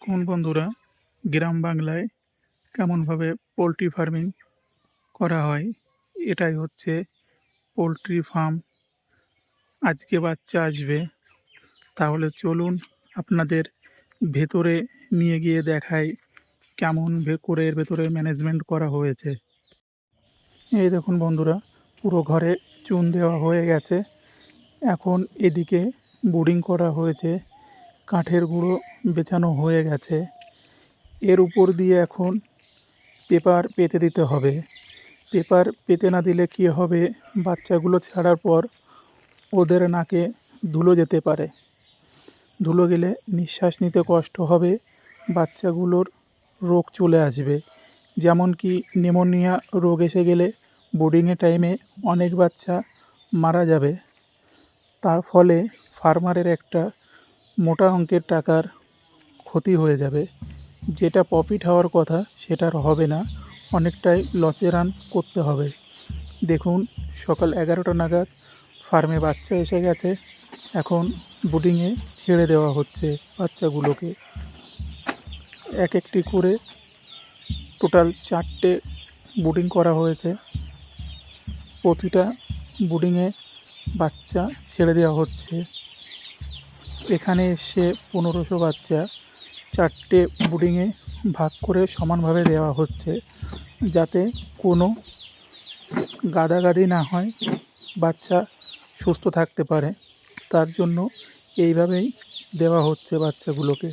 কোন বন্ধুরা গ্রাম বাংলায় কেমনভাবে পোলট্রি ফার্মিং করা হয়, এটাই হচ্ছে পোলট্রি ফার্ম। আজকে বাচ্চা আসবে, তাহলে চলুন আপনাদের ভেতরে নিয়ে গিয়ে দেখাই কেমন করে এর ভেতরে ম্যানেজমেন্ট করা হয়েছে। এই দেখুন বন্ধুরা, পুরো ঘরে চুন দেওয়া হয়ে গেছে। এখন এদিকে বোর্ডিং করা হয়েছে, কাঠের গুঁড়ো বেছানো হয়ে গেছে। এর উপর দিয়ে এখন পেপার পেতে দিতে হবে। পেপার পেতে না দিলে কী হবে, বাচ্চাগুলো ছাড়ার পর ওদের নাকে ধুলো যেতে পারে। ধুলো গেলে নিঃশ্বাস নিতে কষ্ট হবে, বাচ্চাগুলোর রোগ চলে আসবে। যেমন কি নিউমোনিয়া রোগ এসে গেলে বোর্ডিংয়ের টাইমে অনেক বাচ্চা মারা যাবে। তার ফলে ফার্মারের একটা মোটা অঙ্কের টাকার ক্ষতি হয়ে যাবে। যেটা প্রফিট হওয়ার কথা সেটা আর হবে না, অনেকটাই লসে রান করতে হবে। দেখুন, সকাল 11টা নাগাদ ফার্মে বাচ্চা এসে গেছে। এখন ব্রুডিংয়ে ছেড়ে দেওয়া হচ্ছে বাচ্চাগুলোকে। এক একটি করে টোটাল 4টে ব্রুডিং করা হয়েছে। প্রতিটা ব্রুডিংয়ে বাচ্চা ছেড়ে দেওয়া হচ্ছে। এখানে এসে 1500 বাচ্চা 4টে ব্রুডিংয়ে ভাগ করে সমানভাবে দেওয়া হচ্ছে, যাতে কোনো গাদাগাদি না হয়, বাচ্চা সুস্থ থাকতে পারে। তার জন্য এইভাবেই দেওয়া হচ্ছে বাচ্চাগুলোকে।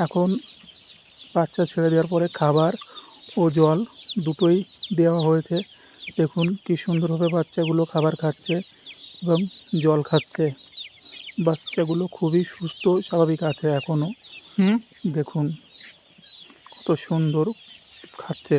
এখন বাচ্চা ছেড়ে দেওয়ার পরে খাবার ও জল দুটোই দেওয়া হয়েছে। দেখুন কি সুন্দরভাবে বাচ্চাগুলো খাবার খাচ্ছে এবং জল খাচ্ছে। বাচ্চাগুলো খুবই সুস্থ স্বাভাবিক আছে এখনও। দেখুন কত সুন্দর খাচ্ছে।